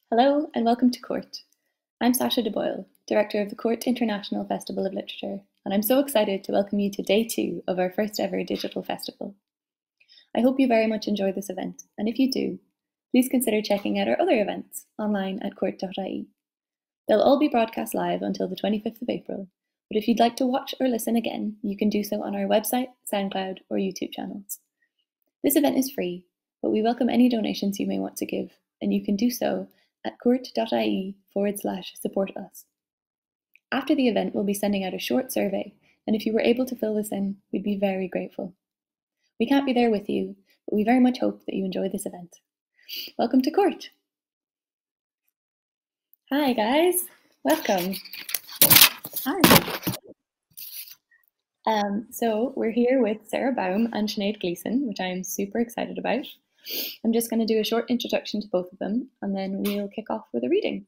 Hello and welcome to Court. I'm Sasha de Boyle, Director of the Court International Festival of Literature, and I'm so excited to welcome you to day 2 of our first ever digital festival. I hope you very much enjoy this event, and if you do, please consider checking out our other events online at court.ie. They'll all be broadcast live until the 25th of April, but if you'd like to watch or listen again, you can do so on our website, SoundCloud, or YouTube channels. This event is free, but we welcome any donations you may want to give, and you can do so at court.ie/support us. After the event, we'll be sending out a short survey, and if you were able to fill this in, we'd be very grateful. We can't be there with you, but we very much hope that you enjoy this event. Welcome to Court. Hi guys, welcome. Hi. So we're here with Sara Baume and Sinead Gleason, which I'm super excited about. I'm just going to do a short introduction to both of them, and then we'll kick off with a reading.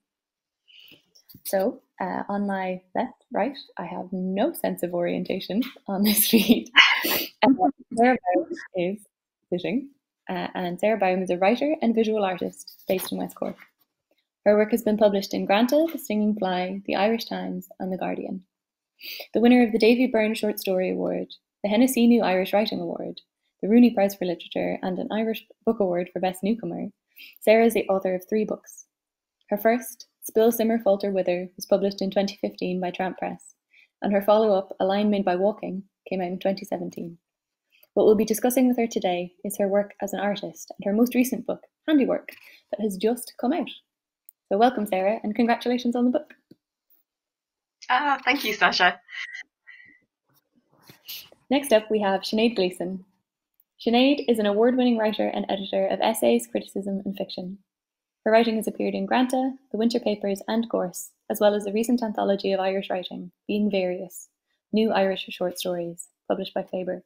So, on my left, right, I have no sense of orientation on this feed. Sara Baume is sitting, and Sara Baume is a writer and visual artist based in West Cork. Her work has been published in Granta, The Stinging Fly, The Irish Times, and The Guardian. The winner of the Davy Byrne Short Story Award, the Hennessy New Irish Writing Award, the Rooney Prize for Literature, and an Irish Book Award for Best Newcomer, Sara is the author of 3 books. Her first, Spill, Simmer, Falter, Wither, was published in 2015 by Tramp Press, and her follow-up, A Line Made by Walking, came out in 2017. What we'll be discussing with her today is her work as an artist and her most recent book, Handiwork, that has just come out. So welcome, Sara, and congratulations on the book. Thank you, Sasha. Next up, we have Sinead Gleason. Sinead is an award-winning writer and editor of essays, criticism, and fiction. Her writing has appeared in Granta, The Winter Papers, and Gorse, as well as a recent anthology of Irish writing, Being Various, New Irish Short Stories, published by Faber.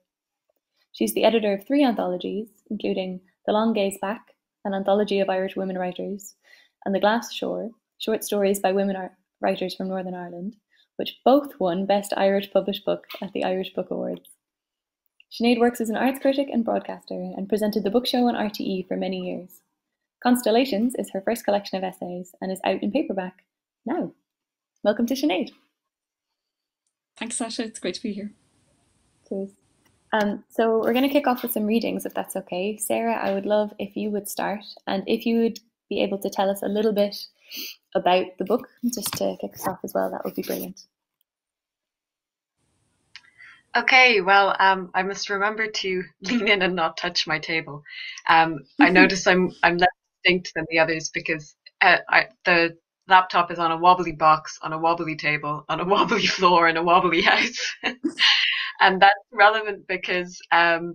She's the editor of 3 anthologies, including The Long Gaze Back, an anthology of Irish women writers, and The Glass Shore, short stories by women writers from Northern Ireland, which both won Best Irish Published Book at the Irish Book Awards. Sinead works as an arts critic and broadcaster and presented the book show on RTE for many years. Constellations is her first collection of essays and is out in paperback now. Welcome to Sinead. Thanks, Sasha. It's great to be here. Cheers. So we're going to kick off with some readings, if that's okay. Sara, I would love if you would start, and if you would be able to tell us a little bit about the book, just to kick us off as well, that would be brilliant. Okay, well, I must remember to lean in and not touch my table. I notice I'm less distinct than the others because the laptop is on a wobbly box, on a wobbly table, on a wobbly floor in a wobbly house. And that's relevant because the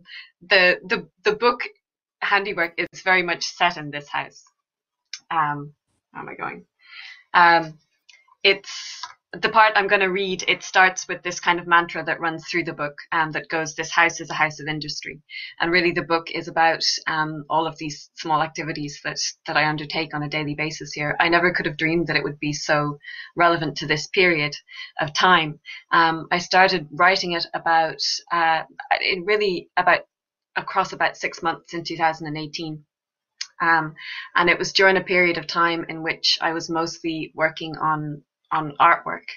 book Handiwork is very much set in this house. How am I going? It's the part I'm going to read. It starts with this kind of mantra that runs through the book, that goes, "This house is a house of industry." And really, the book is about all of these small activities that I undertake on a daily basis here. I never could have dreamed that it would be so relevant to this period of time. I started writing it across about 6 months in 2018. And it was during a period of time in which I was mostly working on artwork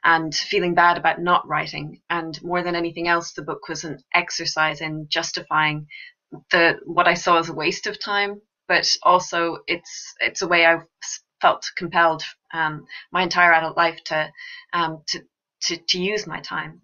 and feeling bad about not writing. And more than anything else, the book was an exercise in justifying what I saw as a waste of time, but also it's a way I've felt compelled my entire adult life to use my time.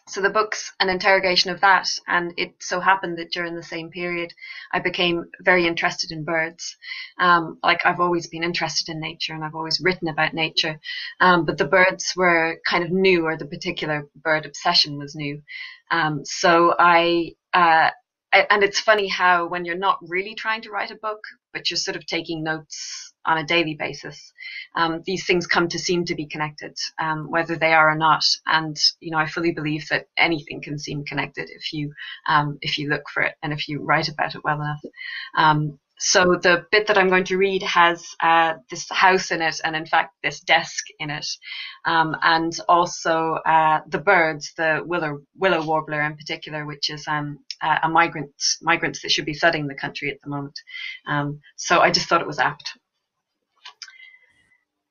So the book's an interrogation of that, and it so happened that during the same period I became very interested in birds. I've always been interested in nature and I've always written about nature, but the birds were kind of new, or the particular bird obsession was new. And it's funny how when you're not really trying to write a book, but you're sort of taking notes on a daily basis, these things come to seem to be connected, whether they are or not. And I fully believe that anything can seem connected if you look for it and if you write about it well enough. So the bit that I'm going to read has this house in it, and in fact this desk in it, and also the birds, the Willow Warbler in particular, which is a migrants that should be flooding the country at the moment. So I just thought it was apt.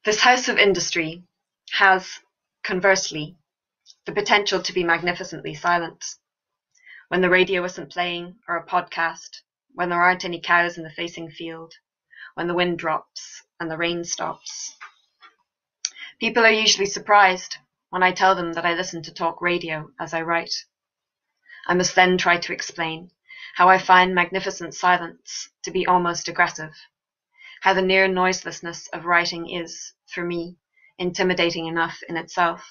This house of industry has, conversely, the potential to be magnificently silent. When the radio isn't playing, or a podcast, when there aren't any cows in the facing field, when the wind drops and the rain stops. People are usually surprised when I tell them that I listen to talk radio as I write. I must then try to explain how I find magnificent silence to be almost aggressive, how the near noiselessness of writing is, for me, intimidating enough in itself.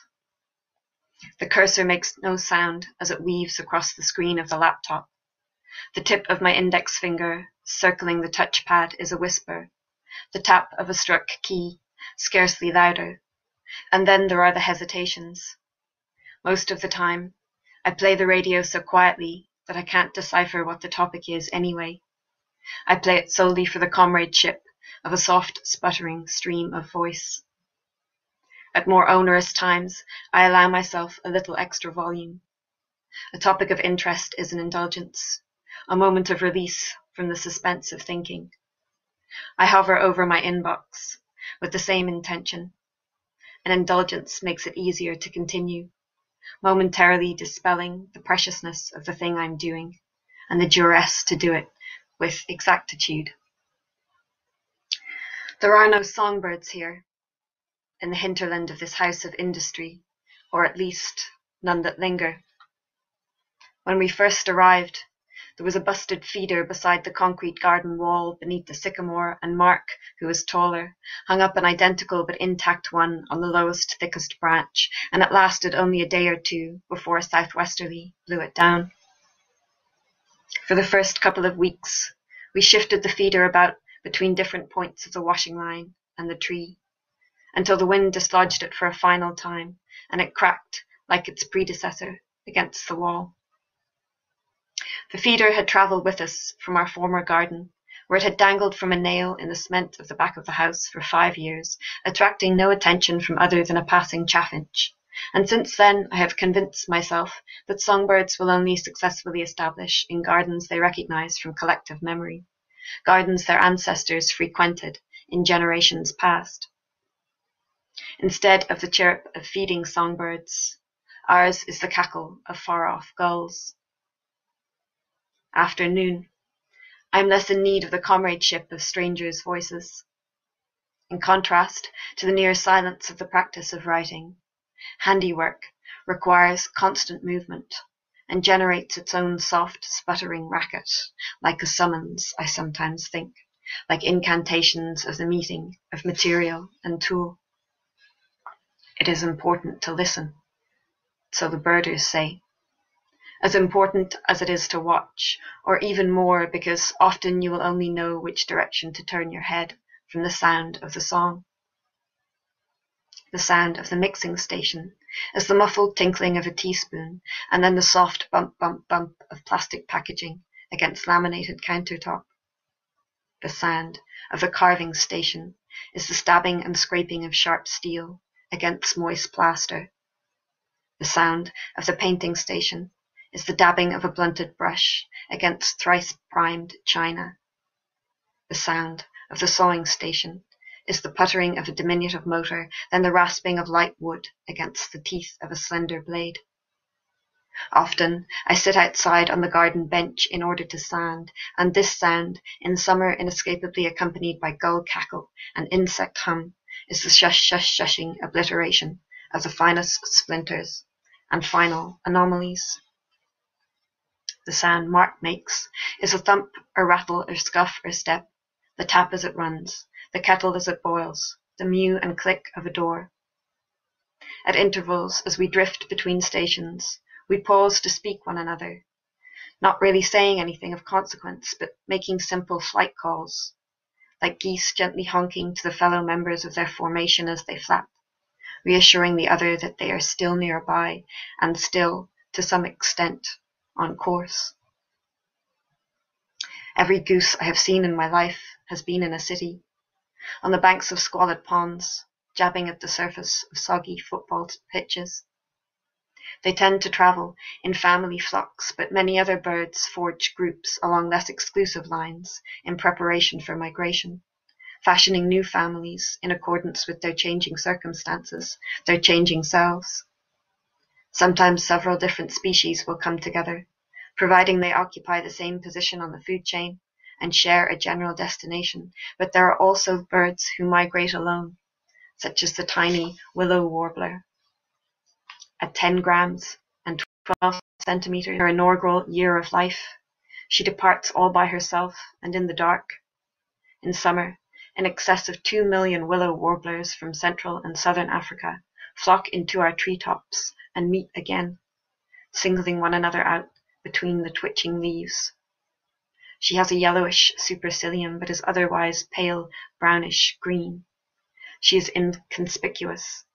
The cursor makes no sound as it weaves across the screen of the laptop. The tip of my index finger circling the touchpad is a whisper, the tap of a struck key scarcely louder. And then there are the hesitations. Most of the time, I play the radio so quietly that I can't decipher what the topic is anyway. I play it solely for the comradeship of a soft, sputtering stream of voice. At more onerous times, I allow myself a little extra volume. A topic of interest is an indulgence, a moment of release from the suspense of thinking. I hover over my inbox with the same intention. An indulgence makes it easier to continue, momentarily dispelling the preciousness of the thing I'm doing and the duress to do it with exactitude. There are no songbirds here, in the hinterland of this house of industry, or at least none that linger. When we first arrived, there was a busted feeder beside the concrete garden wall beneath the sycamore, and Mark, who was taller, hung up an identical but intact one on the lowest, thickest branch, and it lasted only a day or two before a southwesterly blew it down. For the first couple of weeks, we shifted the feeder about between different points of the washing line and the tree, until the wind dislodged it for a final time, and it cracked like its predecessor against the wall. The feeder had travelled with us from our former garden, where it had dangled from a nail in the cement of the back of the house for 5 years, attracting no attention from other than a passing chaffinch. And since then I have convinced myself that songbirds will only successfully establish in gardens they recognise from collective memory, gardens their ancestors frequented in generations past. Instead of the chirp of feeding songbirds, ours is the cackle of far-off gulls. After noon, I am less in need of the comradeship of strangers' voices. In contrast to the near silence of the practice of writing, handiwork requires constant movement and generates its own soft, sputtering racket, like a summons, I sometimes think, like incantations of the meeting of material and tool. It is important to listen, so the birders say. As important as it is to watch, or even more, because often you will only know which direction to turn your head from the sound of the song. The sound of the mixing station is the muffled tinkling of a teaspoon, and then the soft bump, bump, bump of plastic packaging against laminated countertop. The sound of the carving station is the stabbing and scraping of sharp steel against moist plaster. The sound of the painting station is the dabbing of a blunted brush against thrice-primed china. The sound of the sawing station is the puttering of a diminutive motor, then the rasping of light wood against the teeth of a slender blade. Often I sit outside on the garden bench in order to sand, and this sound, in summer inescapably accompanied by gull cackle and insect hum, is the shush-shush-shushing obliteration of the finest splinters and final anomalies. The sound Mark makes is a thump or rattle or scuff or step, the tap as it runs, the kettle as it boils, the mew and click of a door. At intervals, as we drift between stations, we pause to speak one another, not really saying anything of consequence, but making simple flight calls, like geese gently honking to the fellow members of their formation as they flap, reassuring the other that they are still nearby and still, to some extent, on course. Every goose I have seen in my life has been in a city, on the banks of squalid ponds, jabbing at the surface of soggy football pitches. They tend to travel in family flocks, but many other birds forge groups along less exclusive lines in preparation for migration, fashioning new families in accordance with their changing circumstances, their changing selves. Sometimes several different species will come together, providing they occupy the same position on the food chain and share a general destination, but there are also birds who migrate alone, such as the tiny Willow Warbler. At 10 grams and 12 centimeters, her inaugural year of life, she departs all by herself and in the dark. In summer, in excess of 2 million willow warblers from Central and Southern Africa flock into our treetops and meet again, singling one another out between the twitching leaves. She has a yellowish supercilium, but is otherwise pale brownish green. She is inconspicuous,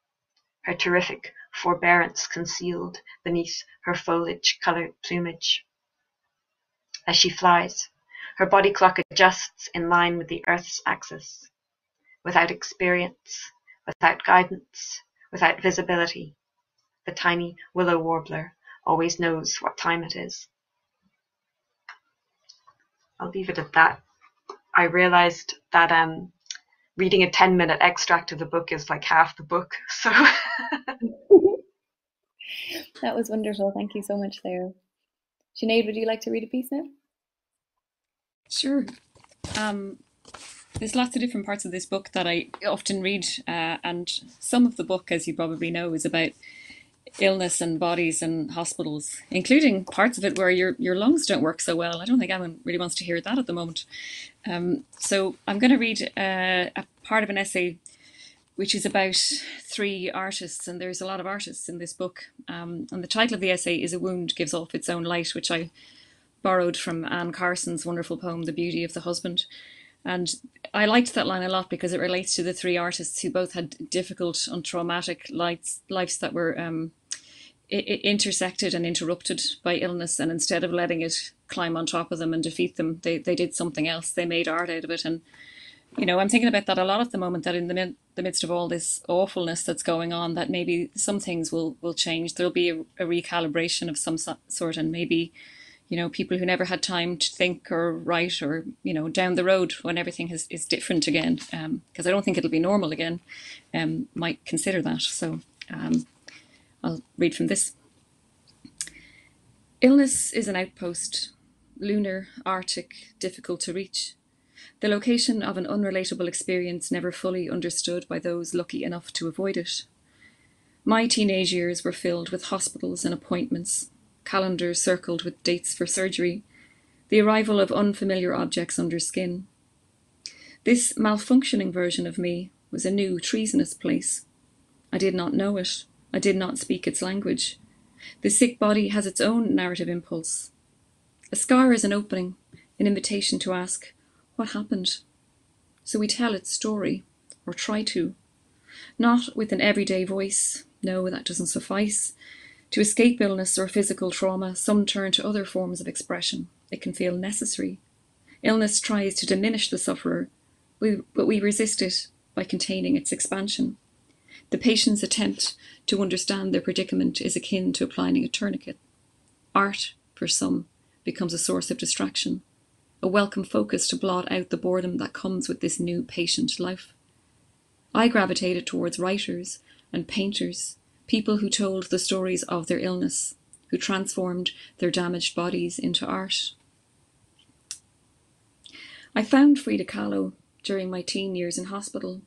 her terrific forbearance concealed beneath her foliage-coloured plumage. As she flies, her body clock adjusts in line with the Earth's axis. Without experience, without guidance, without visibility, the tiny willow warbler always knows what time it is. I'll leave it at that. I realized that reading a 10-minute extract of the book is like half the book. So that was wonderful. Thank you so much, Sarah. Sinead, would you like to read a piece now? Sure. There's lots of different parts of this book that I often read, and some of the book, as you probably know, is about illness and bodies and hospitals, including parts of it where your lungs don't work so well. I don't think anyone really wants to hear that at the moment. So I'm going to read a part of an essay which is about 3 artists, and there's a lot of artists in this book. And the title of the essay is "A Wound Gives Off Its Own Light," which I borrowed from Anne Carson's wonderful poem, "The Beauty of the Husband." And I liked that line a lot because it relates to the 3 artists who both had difficult and traumatic lives that were intersected and interrupted by illness. And instead of letting it climb on top of them and defeat them, they did something else. They made art out of it. And, you know, I'm thinking about that a lot at the moment, that in the midst of all this awfulness that's going on, that maybe some things will change. There'll be a recalibration of some sort, and maybe, you know, people who never had time to think or write, or, you know, down the road when everything is different again, because I don't think it'll be normal again, might consider that. So I'll read from this. Illness is an outpost, lunar, arctic, difficult to reach. The location of an unrelatable experience never fully understood by those lucky enough to avoid it. My teenage years were filled with hospitals and appointments, calendars circled with dates for surgery, the arrival of unfamiliar objects under skin. This malfunctioning version of me was a new, treasonous place. I did not know it. I did not speak its language. The sick body has its own narrative impulse. A scar is an opening, an invitation to ask, what happened? So we tell its story, or try to. Not with an everyday voice. No, that doesn't suffice. To escape illness or physical trauma, some turn to other forms of expression. It can feel necessary. Illness tries to diminish the sufferer, but we resist it by containing its expansion. The patient's attempt to understand their predicament is akin to applying a tourniquet. Art, for some, becomes a source of distraction, a welcome focus to blot out the boredom that comes with this new patient life. I gravitated towards writers and painters, people who told the stories of their illness, who transformed their damaged bodies into art. I found Frida Kahlo during my teen years in hospital.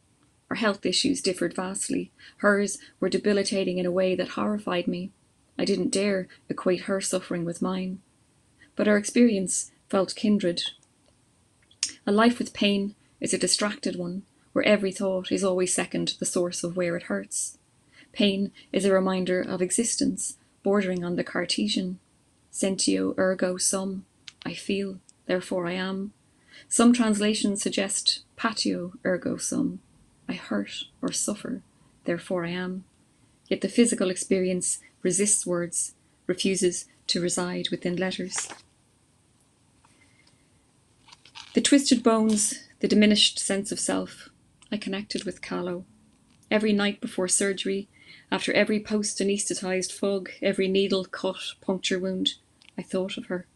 Her health issues differed vastly. Hers were debilitating in a way that horrified me. I didn't dare equate her suffering with mine. But our experience felt kindred. A life with pain is a distracted one, where every thought is always second to the source of where it hurts. Pain is a reminder of existence, bordering on the Cartesian. Sentio ergo sum. I feel, therefore I am. Some translations suggest patio ergo sum. I hurt or suffer, therefore I am. Yet the physical experience resists words, refuses to reside within letters. The twisted bones, the diminished sense of self. I connected with Kahlo. Every night before surgery, after every post-anaesthetized fug, every needle, cut, puncture wound, I thought of her.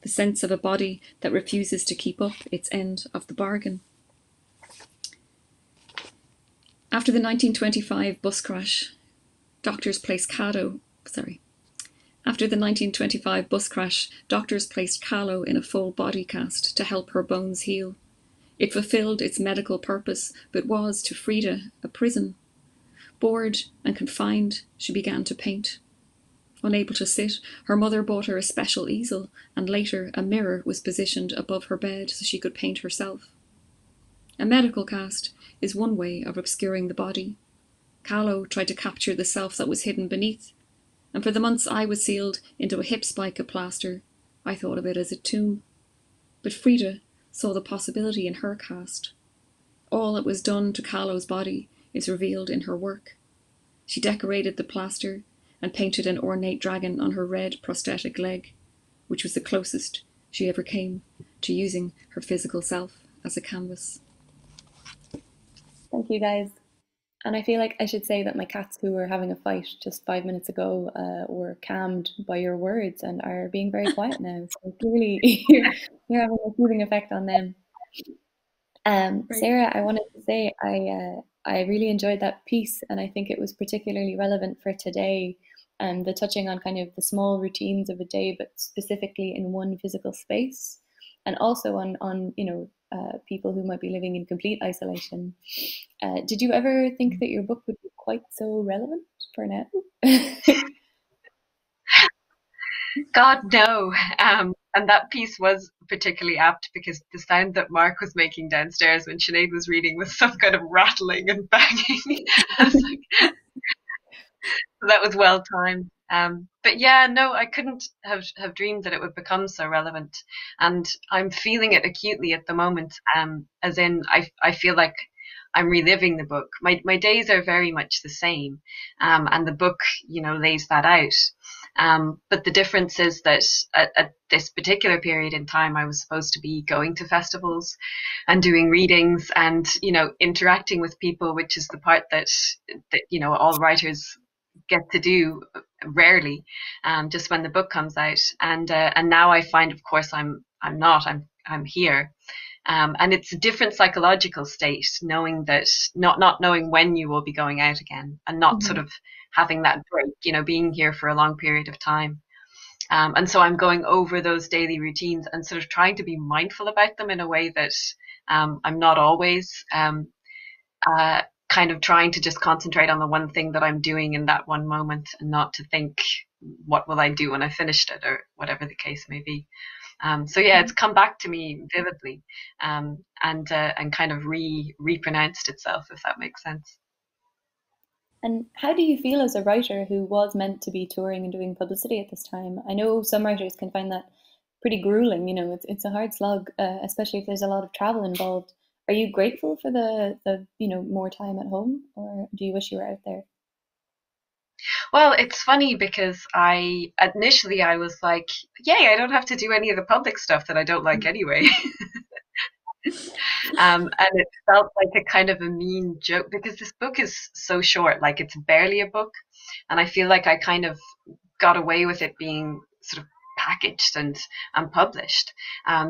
The sense of a body that refuses to keep up its end of the bargain. After the 1925 bus crash, doctors placed Kahlo in a full body cast to help her bones heal. It fulfilled its medical purpose, but was, to Frida, a prison. Bored and confined, she began to paint. Unable to sit, her mother bought her a special easel, and later a mirror was positioned above her bed so she could paint herself. A medical cast is one way of obscuring the body. Kahlo tried to capture the self that was hidden beneath, and for the months I was sealed into a hip spike of plaster, I thought of it as a tomb. But Frida saw the possibility in her cast. All that was done to Kahlo's body is revealed in her work. She decorated the plaster and painted an ornate dragon on her red prosthetic leg, which was the closest she ever came to using her physical self as a canvas. Thank you, guys. And I feel like I should say that my cats, who were having a fight just 5 minutes ago, were calmed by your words and are being very quiet now. So clearly you're having a soothing effect on them. Sarah, I wanted to say I really enjoyed that piece, and I think it was particularly relevant for today. The touching on kind of the small routines of a day, but specifically in one physical space, and also on people who might be living in complete isolation. Did you ever think that your book would be quite so relevant for now? God, no. And that piece was particularly apt because the sound that Mark was making downstairs when Sinead was reading was some kind of rattling and banging. I was like, that was well timed. But yeah, no, I couldn't have dreamed that it would become so relevant. And I'm feeling it acutely at the moment, as in I feel like I'm reliving the book. My days are very much the same, and the book, lays that out. But the difference is that at this particular period in time, I was supposed to be going to festivals and doing readings and, interacting with people, which is the part that all writers get to do rarely, just when the book comes out. And now I find, of course, I'm here. And it's a different psychological state, knowing that not knowing when you will be going out again, and not sort of having that break, being here for a long period of time. And so I'm going over those daily routines and sort of trying to be mindful about them in a way that I'm not always, kind of trying to just concentrate on the one thing that I'm doing in that one moment, and not to think, what will I do when I finished it, or whatever the case may be. So yeah, it's come back to me vividly, and kind of repronounced itself, if that makes sense. And how do you feel as a writer who was meant to be touring and doing publicity at this time? I know some writers can find that pretty grueling. It's a hard slog, especially if there's a lot of travel involved. Are you grateful for the more time at home, or do you wish you were out there? Well, it's funny because initially I was like, yay, I don't have to do any of the public stuff that I don't like anyway. And it felt like a kind of a mean joke because this book is so short, like it's barely a book. And I feel like I kind of got away with it being sort of packaged and published,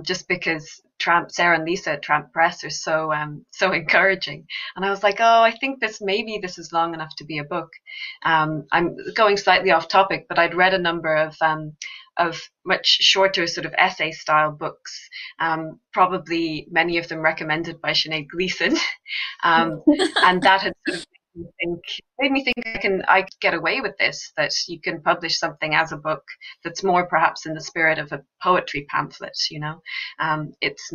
just because Sarah and Lisa at Tramp Press are so encouraging. And I was like, oh, I think maybe this is long enough to be a book. I'm going slightly off topic, but I'd read a number of much shorter sort of essay style books, probably many of them recommended by Sinead Gleason, and that had sort of made me think I could get away with this, that you can publish something as a book that's more perhaps in the spirit of a poetry pamphlet. It's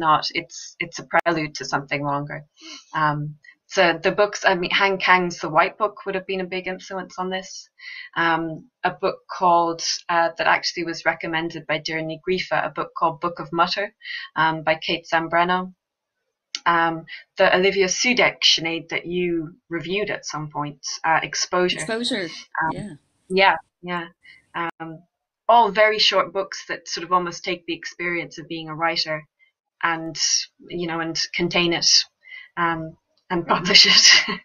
a prelude to something longer. So the books, Han Kang's The White Book would have been a big influence on this. A book called, that actually was recommended by Dirnie Grifa, a book called Book of Mutter, by Kate Zambrano. The Olivia Sudek, Sinead, that you reviewed at some point, Exposure. Yeah. All very short books that sort of almost take the experience of being a writer and contain it, and publish it.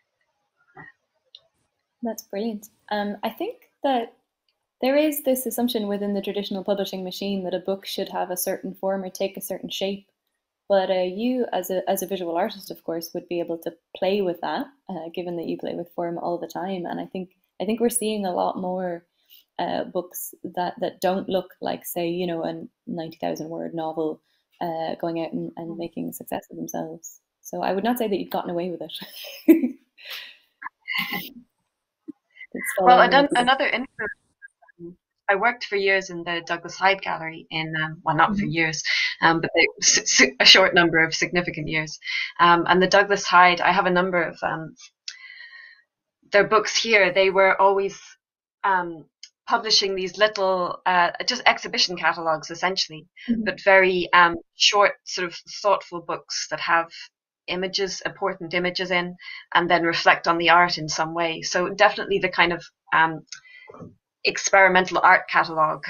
That's brilliant. I think that there is this assumption within the traditional publishing machine that a book should have a certain form or take a certain shape. But you, as a visual artist, of course, would be able to play with that, given that you play with form all the time. And I think we're seeing a lot more books that don't look like, say, a 90,000 word novel going out and making a success of themselves. So I would not say that you've gotten away with it. Well, another influence. I worked for years in the Douglas Hyde Gallery well, not for years, but a short number of significant years. And the Douglas Hyde, I have a number of their books here. They were always publishing these little, just exhibition catalogs, essentially, but very short, sort of thoughtful books that have images, important images in, and then reflect on the art in some way. So definitely the kind of experimental art catalogue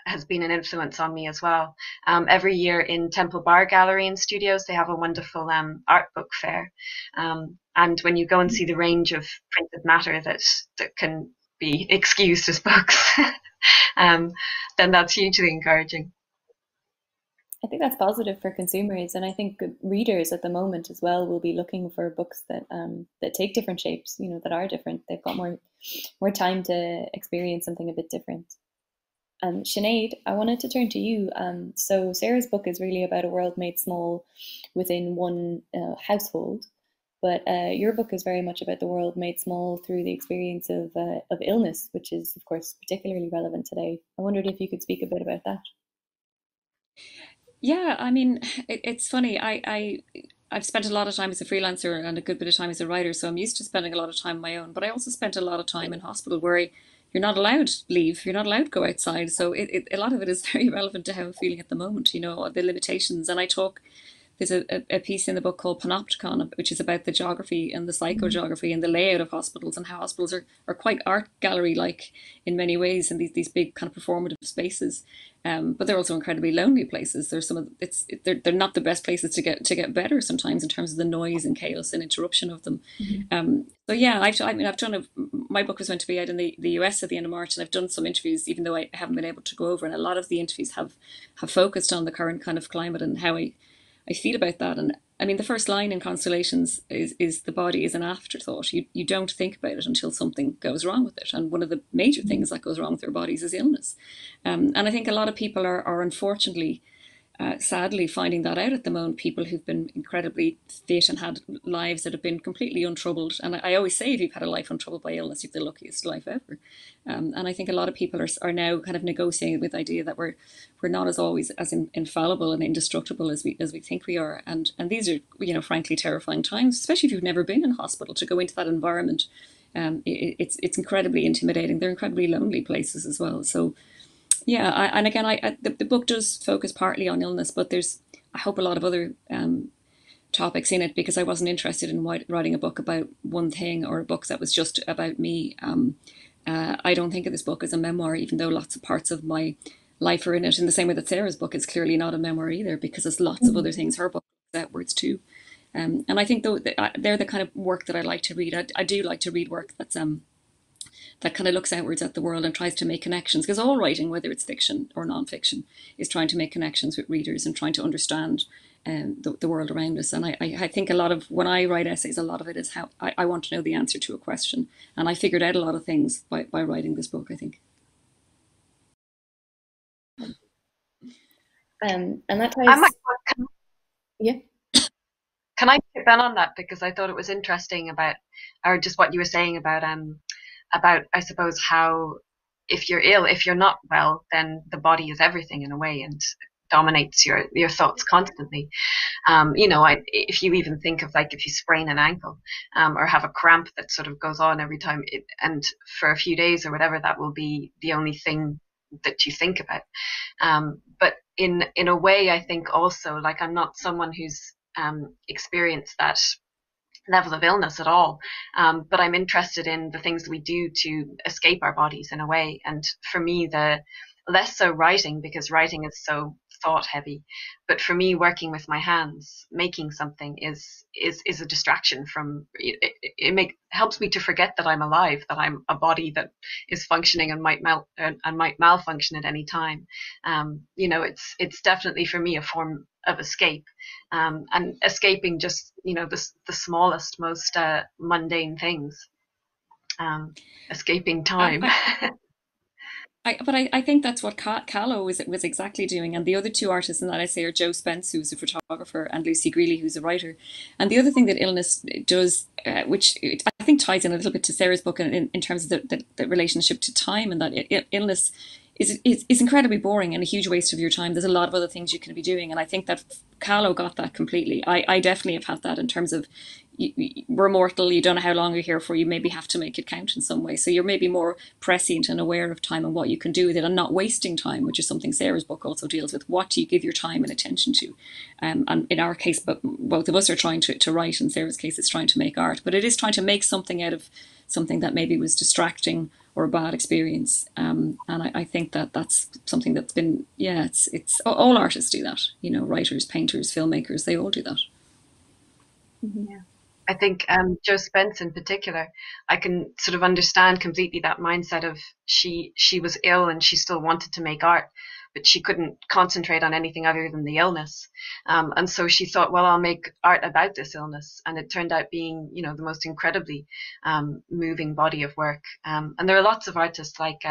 has been an influence on me as well. Every year in Temple Bar Gallery and Studios, they have a wonderful art book fair. And when you go and see the range of printed matter that can be excused as books, then that's hugely encouraging. I think that's positive for consumers, and I think readers at the moment as well will be looking for books that take different shapes, that are different. They've got more time to experience something a bit different. Sinead, I wanted to turn to you. So Sarah's book is really about a world made small within one household, but your book is very much about the world made small through the experience of illness, which is, of course, particularly relevant today. I wondered if you could speak a bit about that. Yeah, I mean, it's funny. I've spent a lot of time as a freelancer and a good bit of time as a writer, so I'm used to spending a lot of time on my own. But I also spent a lot of time in hospital where you're not allowed to leave, you're not allowed to go outside. So a lot of it is very relevant to how I'm feeling at the moment, the limitations. And there's a piece in the book called Panopticon, which is about the geography and the psychogeography and the layout of hospitals, and how hospitals are quite art gallery-like in many ways, in these big kind of performative spaces. But they're also incredibly lonely places. They're not the best places to get better sometimes in terms of the noise and chaos and interruption of them. So yeah, my book was meant to be out in the US at the end of March, and I've done some interviews, even though I haven't been able to go over. And a lot of the interviews have focused on the current kind of climate and how I feel about that. And I mean, the first line in Constellations is the body is an afterthought. You don't think about it until something goes wrong with it. And one of the major things that goes wrong with our bodies is illness. And I think a lot of people are unfortunately, sadly, finding that out at the moment. People who've been incredibly fit and had lives that have been completely untroubled. And I always say, if you've had a life untroubled by illness, you've the luckiest life ever. And I think a lot of people are now kind of negotiating with the idea that we're not as always as infallible and indestructible as we think we are. And these are, frankly, terrifying times, especially if you've never been in hospital. To go into that environment, it's incredibly intimidating. They're incredibly lonely places as well. So yeah, the book does focus partly on illness, but there's, I hope, a lot of other topics in it, because I wasn't interested in writing a book about one thing, or a book that was just about me. I don't think of this book as a memoir, even though lots of parts of my life are in it, in the same way that Sarah's book is clearly not a memoir either, because there's lots of other things her book is outwards too. And I think though they're the kind of work that I like to read. I do like to read work that's that kind of looks outwards at the world and tries to make connections, because all writing, whether it's fiction or non-fiction, is trying to make connections with readers and trying to understand the world around us. And I think a lot of, when I write essays, a lot of it is how I want to know the answer to a question. And I figured out a lot of things by writing this book, I think. And that ties... Yeah. Can I chip in on that? Because I thought it was interesting about, or just what you were saying about, I suppose, how if you're ill, if you're not well, then the body is everything in a way and dominates your thoughts constantly. If you even think of, like, if you sprain an ankle or have a cramp that sort of goes on every time, and for a few days or whatever, that will be the only thing that you think about. But in a way, I think also, like, I'm not someone who's experienced that level of illness at all, but I'm interested in the things that we do to escape our bodies in a way. And for me, the less so writing, because writing is so thought heavy. But for me, working with my hands, making something is a distraction from it. It helps me to forget that I'm alive, that I'm a body that is functioning and might malfunction at any time. It's definitely for me a form of escape, and escaping just the smallest, most mundane things, escaping time. I think that's what Kahlo was exactly doing. And the other two artists in that essay are Joe Spence, who's a photographer, and Lucy Greeley, who's a writer. And the other thing that illness does, which I think ties in a little bit to Sarah's book in terms of the relationship to time, and that illness is incredibly boring and a huge waste of your time. There's a lot of other things you can be doing. And I think that Kahlo got that completely. I definitely have had that in terms of we're mortal, you don't know how long you're here for, you maybe have to make it count in some way. So you're maybe more prescient and aware of time and what you can do with it, and not wasting time, which is something Sarah's book also deals with. What do you give your time and attention to? And in our case, but both of us are trying to write. In Sarah's case, it's trying to make art, but it is trying to make something out of something that maybe was distracting or a bad experience. And I think that that's something that's been, it's all artists do that, writers, painters, filmmakers, they all do that. Mm-hmm. Yeah. I think Joe Spence in particular, I can sort of understand completely that mindset of she was ill and she still wanted to make art, but she couldn't concentrate on anything other than the illness. And so she thought, well, I'll make art about this illness. And it turned out being, the most incredibly moving body of work. And there are lots of artists like,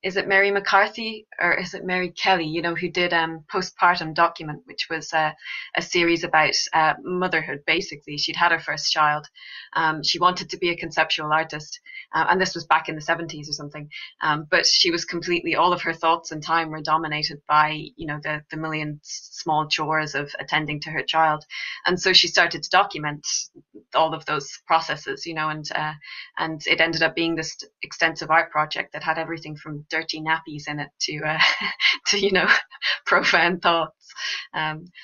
is it Mary McCarthy or is it Mary Kelly, who did Postpartum Document, which was a series about motherhood, basically. She'd had her first child. She wanted to be a conceptual artist. And this was back in the 70s or something. But she was completely, all of her thoughts and time were dominated by, the million small chores of attending to her child. And so she started to document all of those processes, and it ended up being this extensive art project that had everything from dirty nappies in it to profound thoughts.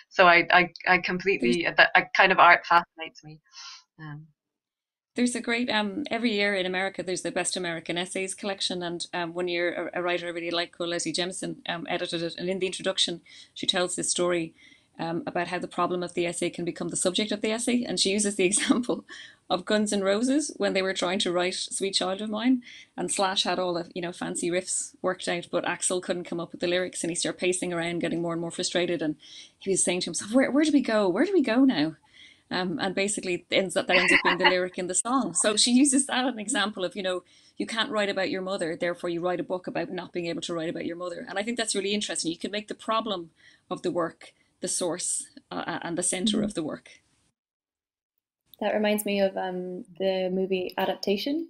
So I completely, that kind of art fascinates me. There's a great every year in America there's the Best American Essays collection, and one year a writer I really like called Leslie Jemison edited it, and in the introduction she tells this story about how the problem of the essay can become the subject of the essay, and she uses the example of Guns N' Roses when they were trying to write "Sweet Child of Mine," and Slash had all the fancy riffs worked out, but Axl couldn't come up with the lyrics, and he started pacing around, getting more and more frustrated, and he was saying to himself, "Where do we go? Where do we go now?" And basically that ends up being the lyric in the song. So she uses that as an example of, you can't write about your mother, therefore you write a book about not being able to write about your mother. And I think that's really interesting. You can make the problem of the work the source and the center of the work. That reminds me of the movie Adaptation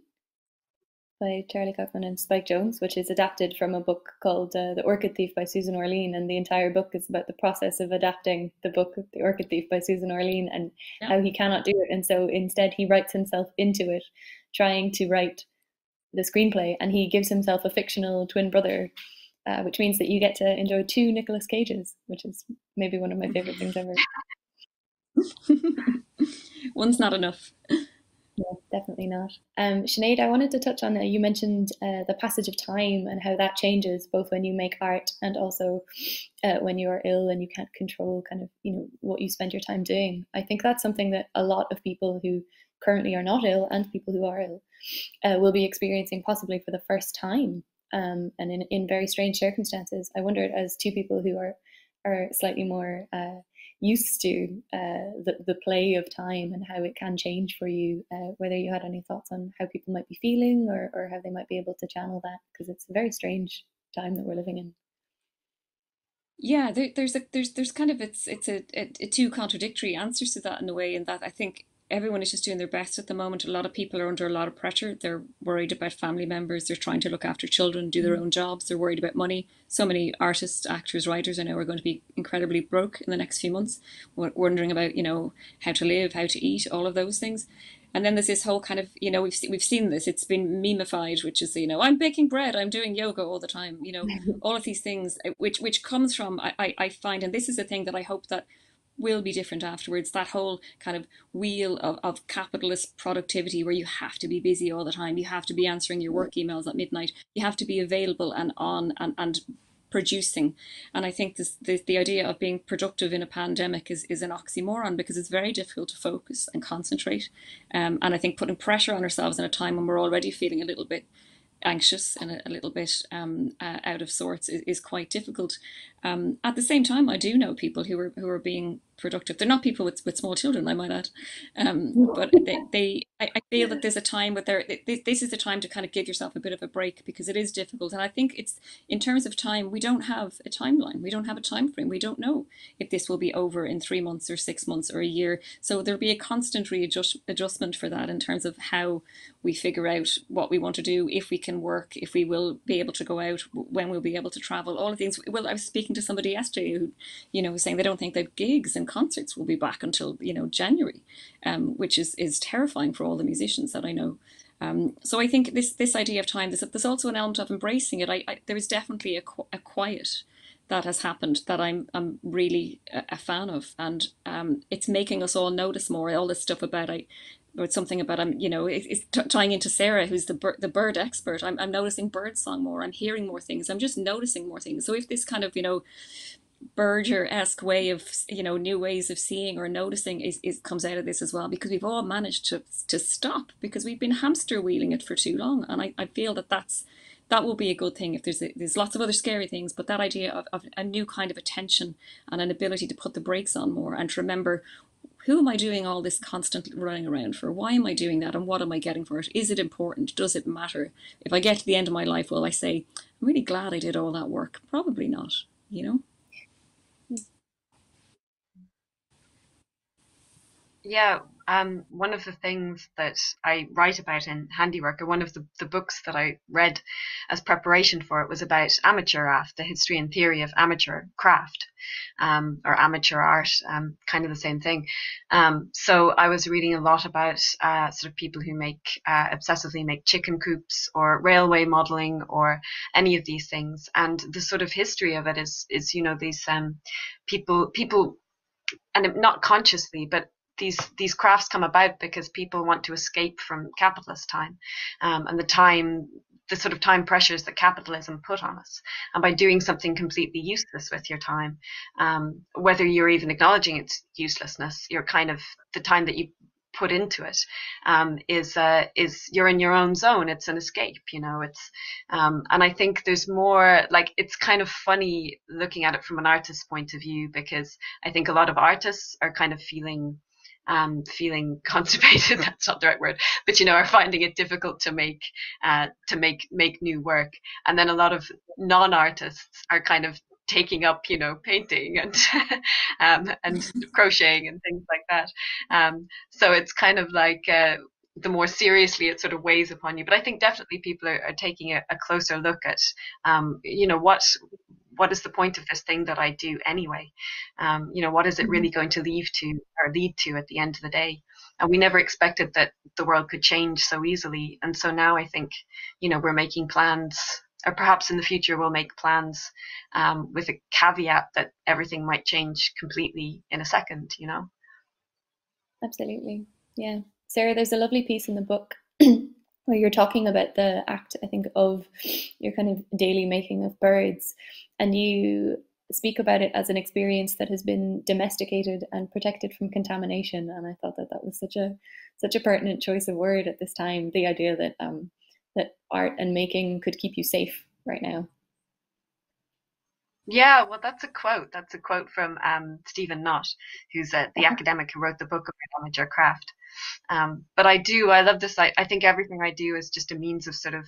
by Charlie Kaufman and Spike Jonze, which is adapted from a book called The Orchid Thief by Susan Orlean, and the entire book is about the process of adapting the book The Orchid Thief by Susan Orlean and how he cannot do it, and so instead he writes himself into it, trying to write the screenplay, and he gives himself a fictional twin brother, which means that you get to enjoy two Nicolas Cages, which is maybe one of my favorite things ever. One's not enough. No, definitely not. Sinead, I wanted to touch on, you mentioned the passage of time and how that changes both when you make art and also when you're ill and you can't control kind of, what you spend your time doing. I think that's something that a lot of people who currently are not ill and people who are ill will be experiencing possibly for the first time, and in very strange circumstances. I wondered, as two people who are slightly more used to the play of time and how it can change for you, whether you had any thoughts on how people might be feeling or how they might be able to channel that, because it's a very strange time that we're living in. Yeah, there's kind of it's a two contradictory answers to that in a way, in that I think everyone is just doing their best at the moment. A lot of people are under a lot of pressure. They're worried about family members. They're trying to look after children, do their own jobs. They're worried about money. So many artists, actors, writers I know are going to be incredibly broke in the next few months, wondering about, how to live, how to eat, all of those things. And then there's this whole kind of, we've seen this, it's been memeified, which is, I'm baking bread, I'm doing yoga all the time, all of these things, which comes from, I find, and this is a thing that I hope that will be different afterwards, that whole kind of wheel of capitalist productivity where you have to be busy all the time, you have to be answering your work emails at midnight, you have to be available and on and producing. And I think the idea of being productive in a pandemic is an oxymoron, because it's very difficult to focus and concentrate. And I think putting pressure on ourselves in a time when we're already feeling a little bit anxious and a little bit out of sorts is quite difficult. At the same time, I do know people who are being productive. They're not people with small children, I might add, but I feel that there's a time where this is the time to kind of give yourself a bit of a break, because it is difficult. And I think it's, in terms of time, we don't have a timeline, we don't have a time frame, we don't know if this will be over in 3 months or 6 months or a year. So there'll be a constant adjustment for that, in terms of how we figure out what we want to do, if we can work, if we will be able to go out, when we'll be able to travel, all of things. Well, I was speaking to somebody yesterday who, was saying they don't think that gigs and concerts will be back until, January, which is terrifying for all the musicians that I know. So I think this idea of time, there's also an element of embracing it. There is definitely a quiet that has happened that I'm really a fan of, and it's making us all notice more. All this stuff about something about it's tying into Sarah, who's the bird expert. I'm noticing birdsong more. I'm hearing more things. I'm just noticing more things. So if this kind of Berger-esque way of new ways of seeing or noticing is comes out of this as well, because we've all managed to stop, because we've been hamster wheeling it for too long. And I feel that will be a good thing. If there's lots of other scary things, but that idea of a new kind of attention and an ability to put the brakes on more, and to remember, who am I doing all this constant running around for? Why am I doing that? And what am I getting for it? Is it important? Does it matter? If I get to the end of my life, will I say, I'm really glad I did all that work? Probably not, Yeah, one of the things that I write about in Handiwork, or one of the books that I read as preparation for it, was about amateur art, the history and theory of amateur craft, or amateur art, kind of the same thing. So I was reading a lot about sort of people who obsessively make chicken coops, or railway modeling, or any of these things. And the sort of history of it is these people, and not consciously, but these crafts come about because people want to escape from capitalist time, and the sort of time pressures that capitalism put on us. And by doing something completely useless with your time, whether you're even acknowledging its uselessness, you're kind of, the time that you put into it is you're in your own zone. It's an escape, it's and I think there's more, like, it's kind of funny looking at it from an artist's point of view, because I think a lot of artists are kind of feeling constipated, that's not the right word, but are finding it difficult to make new work. And then a lot of non-artists are kind of taking up painting and and crocheting and things like that. So it's kind of like the more seriously it sort of weighs upon you. But I think definitely people are taking a closer look at what is the point of this thing that I do anyway? What is it really going to lead to at the end of the day? And we never expected that the world could change so easily. And so now I think, we're making plans, or perhaps in the future we'll make plans with a caveat that everything might change completely in a second, Absolutely. Yeah. Sarah, there's a lovely piece in the book where you're talking about the act, I think, of your kind of daily making of birds, and you speak about it as an experience that has been domesticated and protected from contamination. And I thought that was such a pertinent choice of word at this time. The idea that that art and making could keep you safe right now. Yeah, well, that's a quote. That's a quote from Stephen Knott, who's the academic who wrote the book about amateur craft. But I love this. I think everything I do is just a means of sort of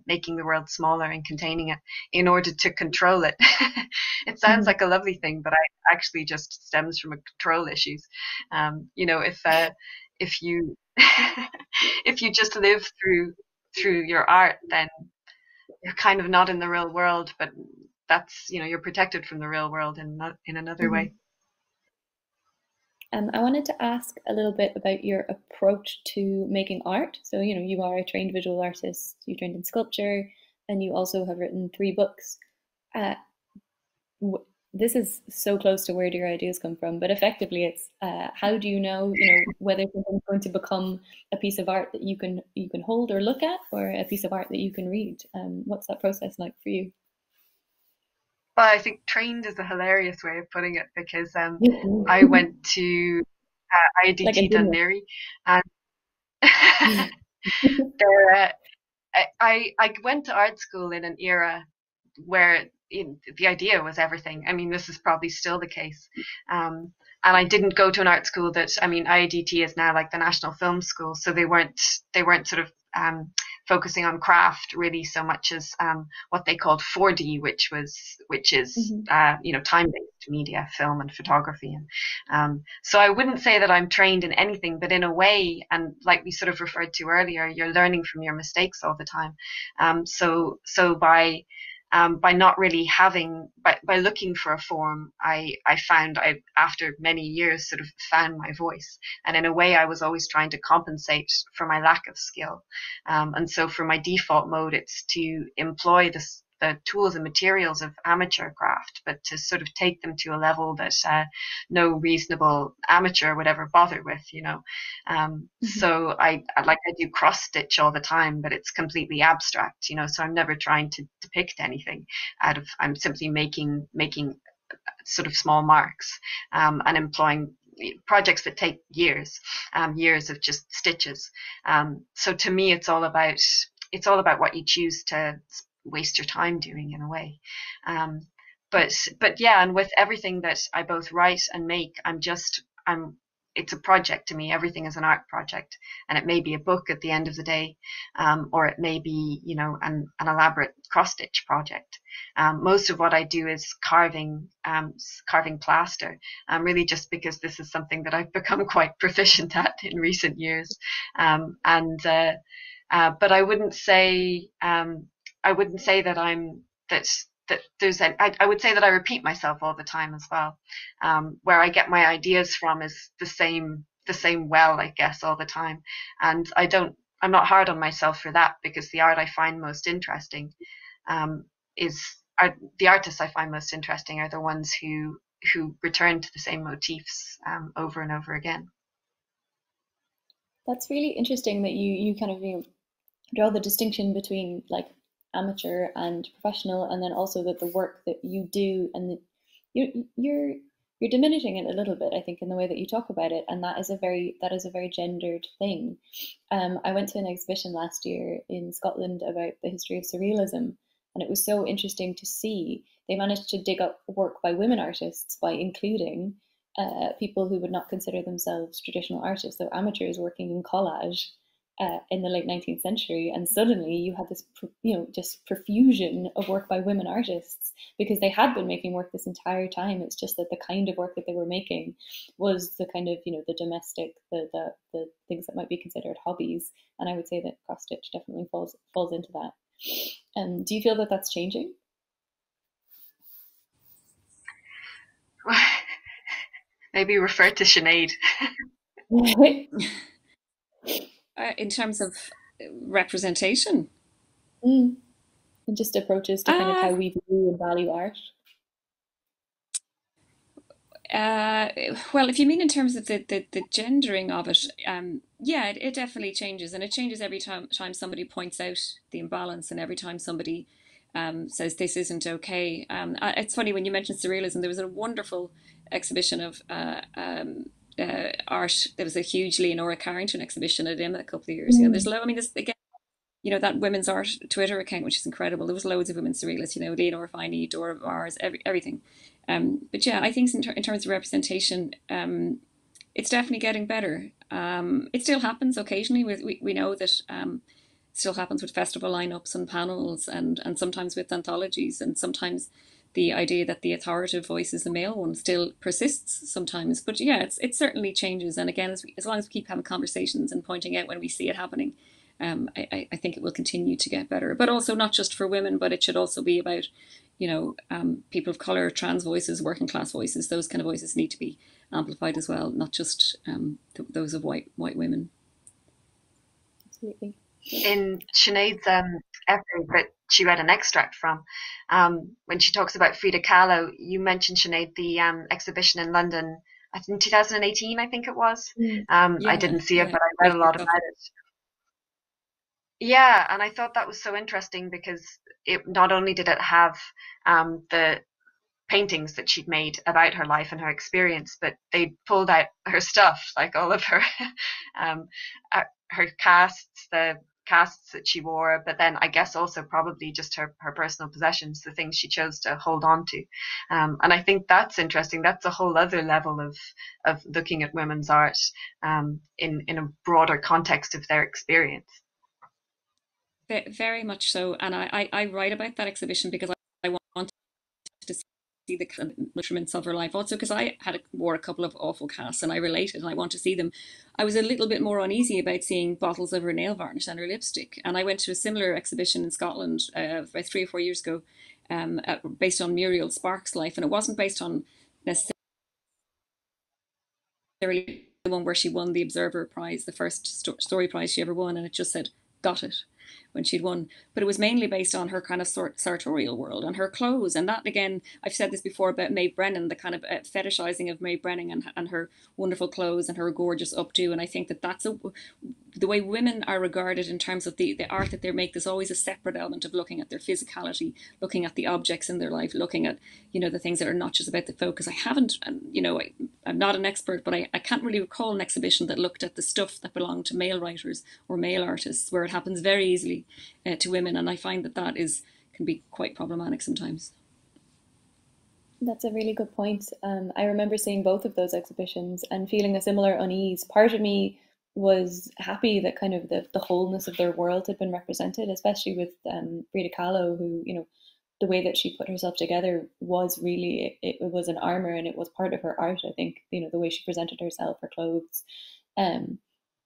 making the world smaller and containing it in order to control it. It sounds like a lovely thing, but I actually just stems from control issues. If you if you just live through your art, then you're kind of not in the real world, but that's, you're protected from the real world in another way. I wanted to ask a little bit about your approach to making art. So, you are a trained visual artist, you trained in sculpture, and you also have written 3 books. This is so close to where do your ideas come from, but effectively it's how do you know whether something's going to become a piece of art that you can hold or look at, or a piece of art that you can read? What's that process like for you? Well, I think trained is a hilarious way of putting it, because I went to Like a IDT gymnast. Dunleary, and there, I went to art school in an era where the idea was everything. I mean, this is probably still the case. And I didn't go to an art school that, I mean, IADT is now like the National Film School, so they weren't sort of focusing on craft really so much as what they called 4D, which is time-based media, film and photography. And so I wouldn't say that I'm trained in anything, but in a way, and like we sort of referred to earlier, you're learning from your mistakes all the time. So by not really having, by looking for a form, I found, after many years, sort of found my voice. And in a way, I was always trying to compensate for my lack of skill. And so for my default mode, it's to employ the tools and materials of amateur craft, but to sort of take them to a level that no reasonable amateur would ever bother with, you know. So I do cross stitch all the time, but it's completely abstract, you know. So I'm never trying to depict anything I'm simply making sort of small marks, and employing projects that take years of just stitches. So to me, it's all about what you choose to waste your time doing, in a way. But yeah, and with everything that I both write and make, it's a project to me. Everything is an art project, and it may be a book at the end of the day, or it may be, you know, an elaborate cross stitch project. Most of what I do is carving plaster, really just because this is something that I've become quite proficient at in recent years. But I wouldn't say that I would say that I repeat myself all the time as well. Where I get my ideas from is the same well, I guess, all the time. And I'm not hard on myself for that, because the art I find most interesting, the artists I find most interesting are the ones who return to the same motifs over and over again. That's really interesting that you kind of, you know, draw the distinction between like amateur and professional, and then also that the work that you do, and you're diminishing it a little bit, I think, in the way that you talk about it, and that is a very gendered thing. I went to an exhibition last year in Scotland about the history of surrealism, and it was so interesting to see they managed to dig up work by women artists by including people who would not consider themselves traditional artists, so amateurs working in collage in the late 19th century, and suddenly you had this, you know, just profusion of work by women artists, because they had been making work this entire time. It's just that the kind of work that they were making was the kind of, you know, the domestic, the things that might be considered hobbies, and I would say that cross stitch definitely falls into that. Do you feel that that's changing? Maybe refer to Sinead. In terms of representation, and just approaches to kind of how we view and value art. Well, if you mean in terms of the gendering of it, yeah, it definitely changes, and it changes every time somebody points out the imbalance, and every time somebody says this isn't okay. It's funny when you mentioned surrealism. There was a wonderful exhibition of art. There was a huge Leonora Carrington exhibition at IMA a couple of years ago. There's I mean, this again, you know, that women's art Twitter account, which is incredible. There was loads of women surrealists, you know, Leonora Finey, Dora Mars, everything. But yeah, I think in terms of representation, it's definitely getting better. It still happens occasionally. We know that still happens with festival lineups and panels, and sometimes with anthologies, and sometimes the idea that the authoritative voice is the male one still persists sometimes. But yeah, it certainly changes. And again, as long as we keep having conversations and pointing out when we see it happening, I think it will continue to get better. But also not just for women, but it should also be about, you know, people of color, trans voices, working class voices. Those kind of voices need to be amplified as well, not just those of white women. Absolutely. In Sinead's essay that she read an extract from, when she talks about Frida Kahlo, you mentioned, Sinead, the exhibition in London, I think 2018, I think it was. I didn't see it, but I read a lot about it. Yeah, and I thought that was so interesting, because it not only did it have the paintings that she'd made about her life and her experience, but they pulled out her stuff, like all of her her casts, the casts that she wore, but then I guess also probably just her personal possessions, the things she chose to hold on to. And I think that's interesting. That's a whole other level of looking at women's art in a broader context of their experience. Very much so. And I write about that exhibition because I want to see the nutriments of her life. Also because I wore a couple of awful casts and I related and I want to see them. I was a little bit more uneasy about seeing bottles of her nail varnish and her lipstick. And I went to a similar exhibition in Scotland about 3 or 4 years ago, based on Muriel Sparks' life. And it wasn't based on necessarily the one where she won the Observer Prize, the first story prize she ever won. And it just said, got it, when she'd won, but it was mainly based on her kind of sartorial world and her clothes. And that, again, I've said this before about Maeve Brennan, the kind of fetishizing of Maeve Brennan and her wonderful clothes and her gorgeous updo. And I think that that's the way women are regarded in terms of the art that they make. There's always a separate element of looking at their physicality, looking at the objects in their life, looking at, the things that are not just about the focus. I haven't, I'm not an expert, but I can't really recall an exhibition that looked at the stuff that belonged to male writers or male artists, where it happens very easily to women, and I find that can be quite problematic sometimes. That's a really good point. I remember seeing both of those exhibitions and feeling a similar unease. Part of me was happy that kind of the wholeness of their world had been represented, especially with Frida Kahlo, who, the way that she put herself together was really, it was an armor and it was part of her art, I think, the way she presented herself, her clothes.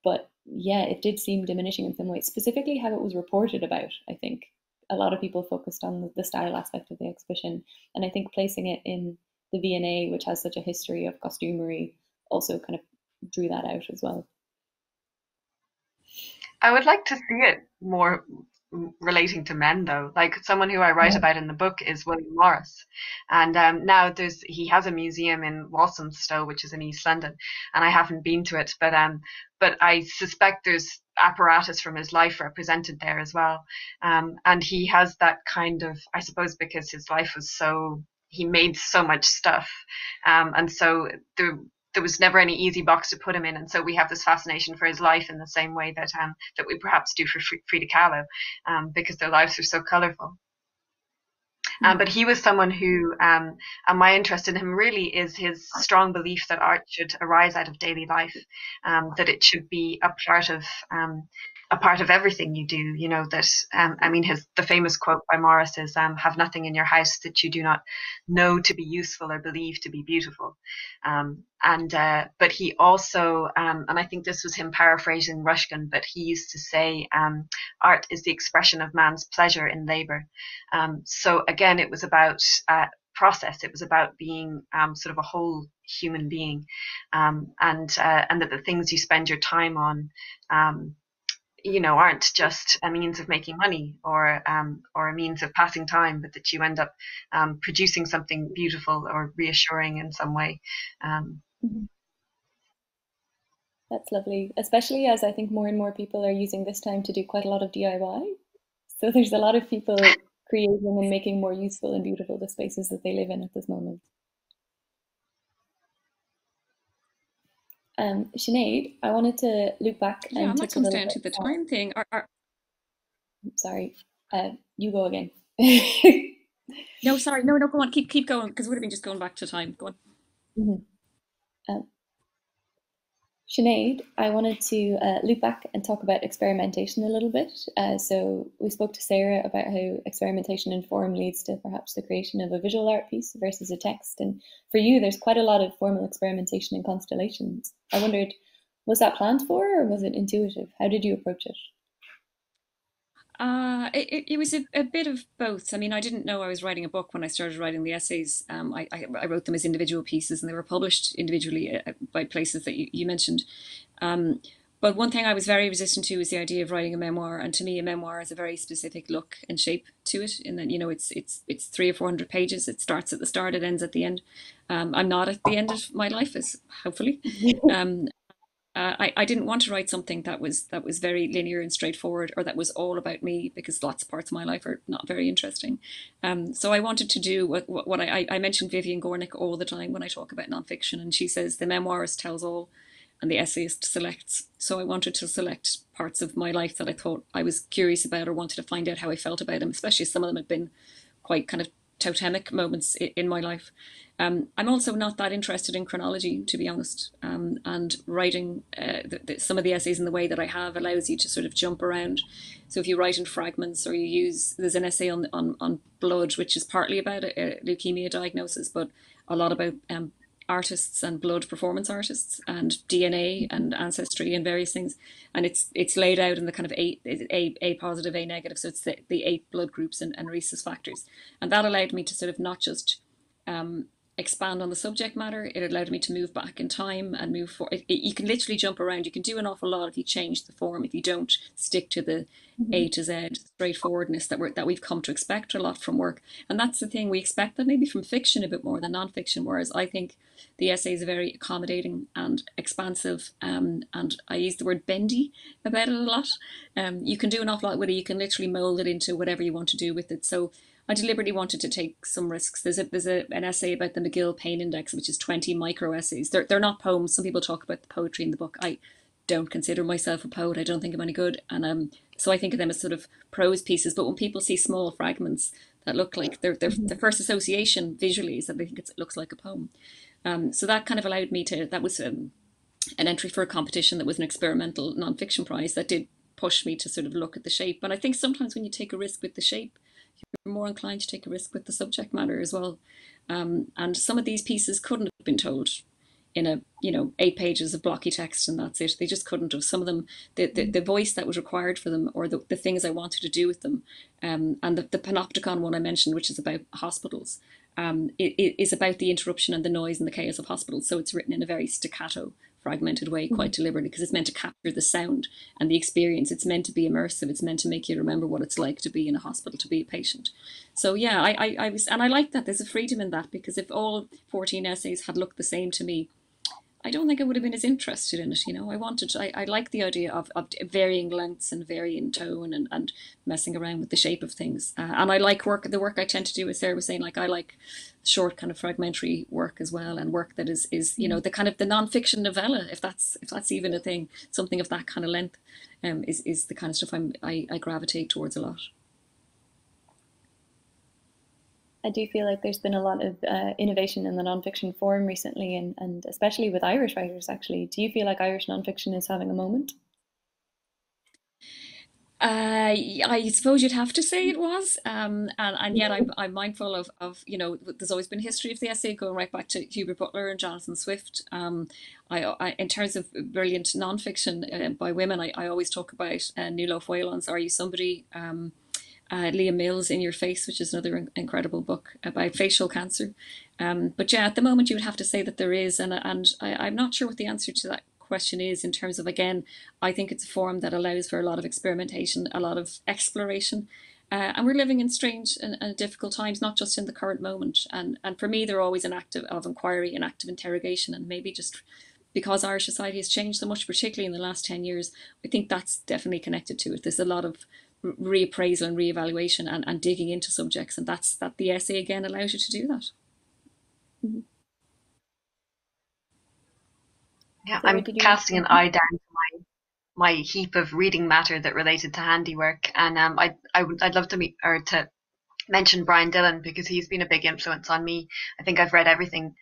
But yeah, it did seem diminishing in some ways, specifically how it was reported about. I think a lot of people focused on the style aspect of the exhibition. And I think placing it in the V&A, which has such a history of costumery, also kind of drew that out as well. I would like to see it more relating to men, though. Like, someone who I write about in the book is William Morris, and now he has a museum in Walthamstow, which is in East London, and I haven't been to it, but I suspect there's apparatus from his life represented there as well, and he has that kind of, I suppose, because his life was he made so much stuff, and so there was never any easy box to put him in, and so we have this fascination for his life in the same way that we perhaps do for Frida Kahlo, because their lives are so colourful. But he was someone who, and my interest in him really is his strong belief that art should arise out of daily life, that it should be a part of everything you do. That the famous quote by Morris is, "Have nothing in your house that you do not know to be useful or believe to be beautiful." But he also, and I think this was him paraphrasing Ruskin, but he used to say, art is the expression of man's pleasure in labor. So again, it was about process. It was about being sort of a whole human being, and that the things you spend your time on, aren't just a means of making money or a means of passing time, but that you end up producing something beautiful or reassuring in some way. That's lovely, especially as I think more and more people are using this time to do quite a lot of DIY. So there's a lot of people creating and making more useful and beautiful the spaces that they live in at this moment. Sinead, I wanted to loop back and that comes down to the time thing. Sorry, you go again. No, sorry, no, go on, keep going, because it would have been just going back to time. Go on. Mm-hmm. Sinead, I wanted to loop back and talk about experimentation a little bit. So we spoke to Sarah about how experimentation in form leads to perhaps the creation of a visual art piece versus a text. And for you, there's quite a lot of formal experimentation in Constellations. I wondered, was that planned for or was it intuitive? How did you approach it? It was a bit of both. I mean, I didn't know I was writing a book when I started writing the essays. I wrote them as individual pieces and they were published individually by places that you mentioned. But one thing I was very resistant to was the idea of writing a memoir. And to me, a memoir has a very specific look and shape to it, in that, it's 300 or 400 pages. It starts at the start, it ends at the end. I'm not at the end of my life, as hopefully. I didn't want to write something that was very linear and straightforward, or that was all about me, because lots of parts of my life are not very interesting. So I wanted to do what I mentioned Vivian Gornick all the time when I talk about nonfiction, and she says the memoirist tells all and the essayist selects. So I wanted to select parts of my life that I thought I was curious about or wanted to find out how I felt about them, especially some of them had been quite kind of totemic moments in my life. I'm also not that interested in chronology, to be honest. And writing some of the essays in the way that I have allows you to sort of jump around. So if you write in fragments, or there's an essay on blood, which is partly about a leukemia diagnosis, but a lot about artists and blood performance artists and DNA and ancestry and various things. And it's laid out in the kind of A positive, A negative. So it's the 8 blood groups and rhesus factors. And that allowed me to sort of not just expand on the subject matter, it allowed me to move back in time and move forward. You can literally jump around. You can do an awful lot if you change the form, if you don't stick to the A to Z straightforwardness that we've come to expect a lot from work. And that's the thing, we expect that maybe from fiction a bit more than nonfiction, whereas I think the essay is very accommodating and expansive, and I use the word bendy about it a lot. You can do an awful lot with it. You can literally mold it into whatever you want to do with it. So I deliberately wanted to take some risks. There's an essay about the McGill Pain Index, which is 20 micro essays. They're not poems. Some people talk about the poetry in the book. I don't consider myself a poet. I don't think I'm any good. And so I think of them as sort of prose pieces. But when people see small fragments that look like their first association visually is that they think it looks like a poem. So that kind of allowed me to, that was an entry for a competition that was an experimental nonfiction prize that did push me to sort of look at the shape. But I think sometimes when you take a risk with the shape, you're more inclined to take a risk with the subject matter as well. And some of these pieces couldn't have been told in 8 pages of blocky text and that's it. They just couldn't have. Some of them, the voice that was required for them, or the things I wanted to do with them, and the panopticon one I mentioned, which is about hospitals, it is about the interruption and the noise and the chaos of hospitals. So it's written in a very staccato, fragmented way, quite deliberately, because it's meant to capture the sound and the experience. It's meant to be immersive. It's meant to make you remember what it's like to be in a hospital, to be a patient. So yeah, I was, and I like that. There's a freedom in that, because if all 14 essays had looked the same to me, I don't think I would have been as interested in it. I like the idea of varying lengths and varying tone and messing around with the shape of things. And I like the work I tend to do, as Sarah was saying, like I like short kind of fragmentary work as well, and work that is the kind of the non-fiction novella, if that's even a thing, something of that kind of length, is the kind of stuff I gravitate towards a lot. I do feel like there's been a lot of innovation in the nonfiction form recently, and especially with Irish writers, actually. Do you feel like Irish nonfiction is having a moment? I suppose you'd have to say it was, and yet I'm mindful of there's always been a history of the essay going right back to Hubert Butler and Jonathan Swift. I in terms of brilliant nonfiction by women, I always talk about Nuala Whalen's Are You Somebody? Leah Mills' In Your Face, which is another incredible book about facial cancer. But yeah, at the moment you would have to say that there is, and I'm not sure what the answer to that question is, in terms of, again, I think it's a form that allows for a lot of experimentation, a lot of exploration. And we're living in strange and difficult times, not just in the current moment. And for me, they're always an act of inquiry, an act of interrogation, and maybe just because Irish society has changed so much, particularly in the last 10 years, I think that's definitely connected to it. There's a lot of reappraisal and reevaluation and digging into subjects, and that the essay again allows you to do that. Mm-hmm. Yeah, I'm casting an eye down to my heap of reading matter that related to handiwork, and I'd love to to mention Brian Dillon, because he's been a big influence on me. I think I've read everything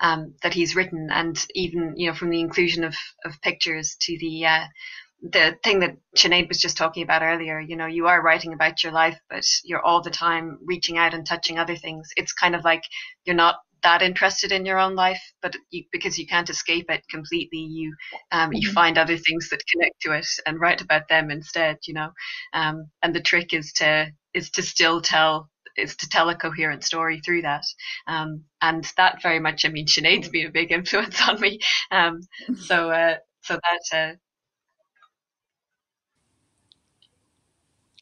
that he's written, and even from the inclusion of pictures to the thing that Sinead was just talking about earlier. You are writing about your life, but you're all the time reaching out and touching other things. It's kind of like you're not that interested in your own life, but because you can't escape it completely, you find other things that connect to it and write about them instead. And the trick is to still tell a coherent story through that. And that very much, Sinead's been a big influence on me. So that.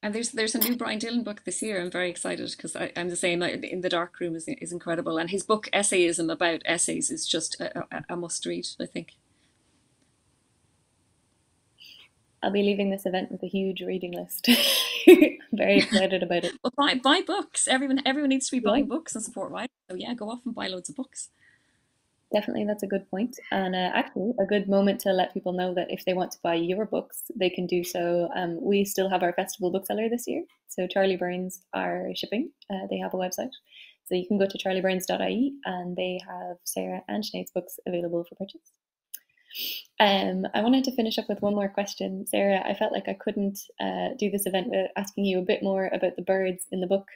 And there's a new Brian Dillon book this year. I'm very excited, because I'm the same. In the Dark Room is incredible, and his book Essayism about essays is just a must read, I think. I'll be leaving this event with a huge reading list. I'm very excited about it. Well, buy books. Everyone needs to be buying Yeah. books and support writing. So yeah, go off and buy loads of books. Definitely, that's a good point. And actually, a good moment to let people know that if they want to buy your books, they can do so. We still have our festival bookseller this year. So Charlie Burns are shipping. They have a website. So you can go to charlieburns.ie and they have Sarah and Sinead's books available for purchase. I wanted to finish up with one more question. Sarah, I felt like I couldn't do this event without asking you a bit more about the birds in the book,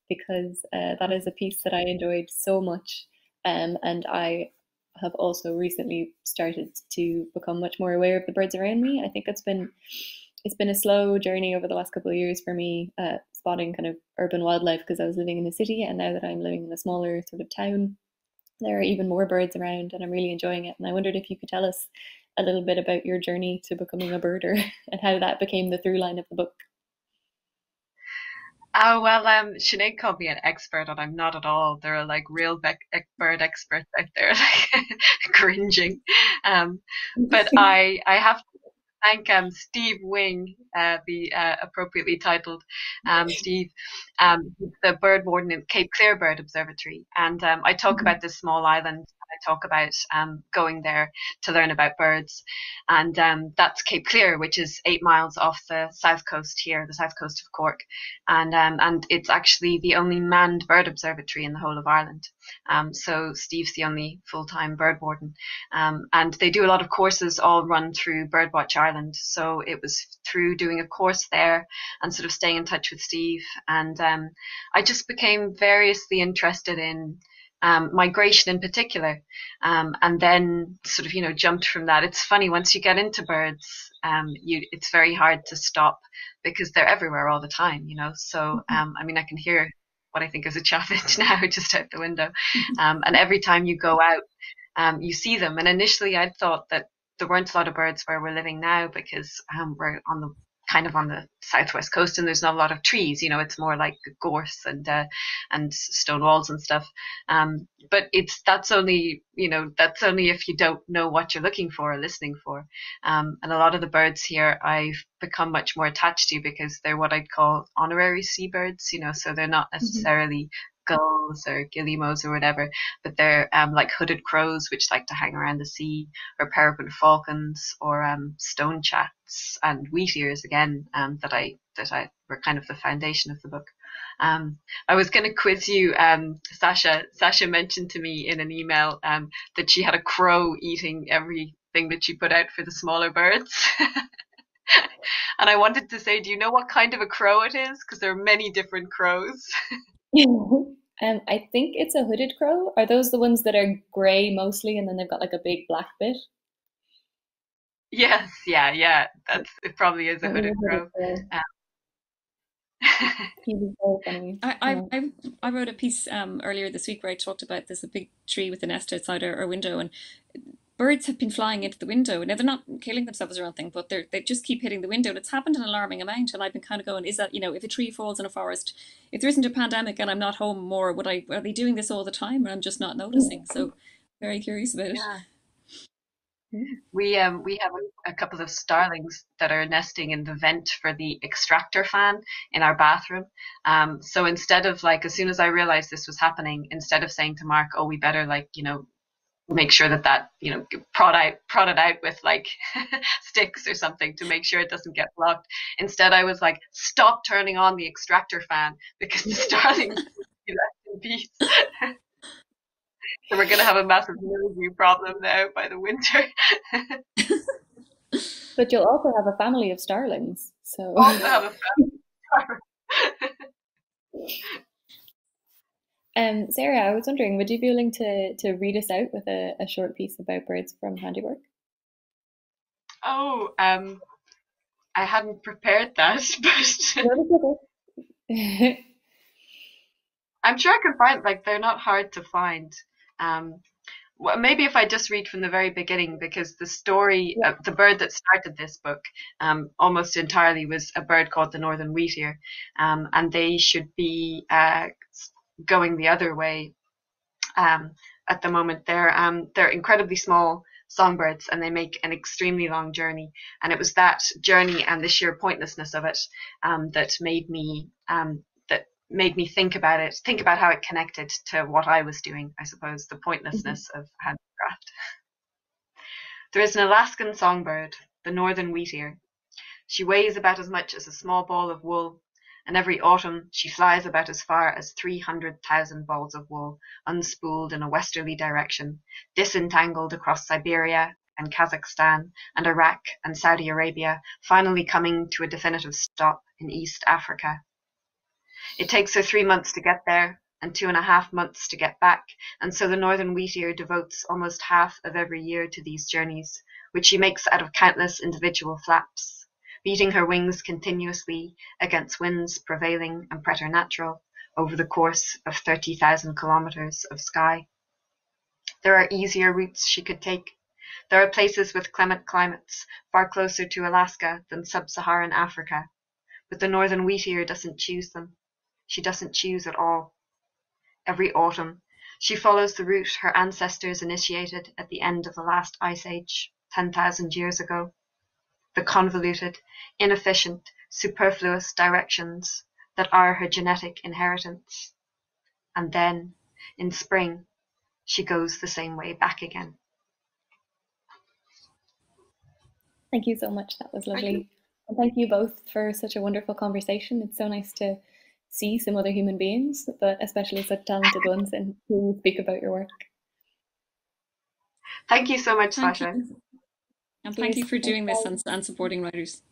because that is a piece that I enjoyed so much. And I have also recently started to become much more aware of the birds around me. I think it's been a slow journey over the last couple of years for me, spotting kind of urban wildlife, because I was living in the city, and now that I'm living in a smaller sort of town, there are even more birds around, and I'm really enjoying it. And I wondered if you could tell us a little bit about your journey to becoming a birder and how that became the through line of the book. Oh, well, Sinead called me an expert, and I'm not at all. There are like real bird experts out there, like cringing. But I have to thank Steve Wing, the appropriately titled Steve, the bird warden in Cape Clear Bird Observatory. And I talk about this small island. I talk about going there to learn about birds. And that's Cape Clear, which is 8 miles off the south coast here, the south coast of Cork. And it's actually the only manned bird observatory in the whole of Ireland. So Steve's the only full-time bird warden. And they do a lot of courses all run through Birdwatch Ireland. So it was through doing a course there and sort of staying in touch with Steve. And I just became variously interested in migration in particular, and then sort of jumped from that. It's funny, once you get into birds, it's very hard to stop because they're everywhere all the time. So I mean, I can hear what I think is a chaffinch now just out the window, and every time you go out, you see them. And initially, I thought that there weren't a lot of birds where we're living now, because we're on the southwest coast, and there's not a lot of trees. It's more like gorse and stone walls and stuff. But that's only if you don't know what you're looking for or listening for. And a lot of the birds here I've become much more attached to, because they're what I'd call honorary seabirds. So they're not necessarily gulls or guillemots or whatever, but they're like hooded crows, which like to hang around the sea, or peregrine falcons, or stone chats and wheatears again, that were kind of the foundation of the book. I was going to quiz you, Sasha. Sasha mentioned to me in an email that she had a crow eating everything that she put out for the smaller birds. And I wanted to say, do you know what kind of a crow it is? Because there are many different crows. I think it's a hooded crow. Are those the ones that are grey mostly, and then they've got like a big black bit? Yes, yeah. It probably is a hooded crow. I wrote a piece earlier this week where I talked about there's a big tree with a nest outside our window, and birds have been flying into the window. Now, they're not killing themselves or anything, but they just keep hitting the window, and it's happened an alarming amount. And I've been kind of going, is that, if a tree falls in a forest, if there isn't a pandemic and I'm not home more, are they doing this all the time, and I'm just not noticing? So very curious about it. Yeah. We have a couple of starlings that are nesting in the vent for the extractor fan in our bathroom. So instead of, like, as soon as I realized this was happening, instead of saying to Mark, oh, we better make sure that prod it out with like sticks or something to make sure it doesn't get blocked. Instead, I was like, stop turning on the extractor fan, because the starlings will be left in peace. So we're going to have a massive mildew problem now by the winter. But you'll also have a family of starlings. So also have a family of starlings. Sarah, I was wondering, would you be willing to read us out with a short piece about birds from Handiwork? Oh, I hadn't prepared that, but I'm sure I can find, like, they're not hard to find. Well, maybe if I just read from the very beginning, because the story, the bird that started this book, almost entirely was a bird called the northern wheatear, and they should be going the other way at the moment. They're incredibly small songbirds, and they make an extremely long journey. And it was that journey and the sheer pointlessness of it that made me think about how it connected to what I was doing, I suppose, the pointlessness of handicraft. There is an Alaskan songbird, the northern wheatear. She weighs about as much as a small ball of wool, and every autumn she flies about as far as 300,000 balls of wool, unspooled in a westerly direction, disentangled across Siberia and Kazakhstan and Iraq and Saudi Arabia, finally coming to a definitive stop in East Africa. It takes her 3 months to get there and 2.5 months to get back, and so the northern wheatear devotes almost half of every year to these journeys, which she makes out of countless individual flaps, beating her wings continuously against winds prevailing and preternatural over the course of 30,000 kilometers of sky. There are easier routes she could take. There are places with clement climates far closer to Alaska than sub-Saharan Africa, but the northern wheatear doesn't choose them. She doesn't choose at all. Every autumn, she follows the route her ancestors initiated at the end of the last ice age, 10,000 years ago. The convoluted, inefficient, superfluous directions that are her genetic inheritance. And then, in spring, she goes the same way back again. Thank you so much. That was lovely. And thank you both for such a wonderful conversation. It's so nice to see some other human beings, but especially such talented ones, and who speak about your work. Thank you so much, Sasha. And thank you for doing this and supporting writers.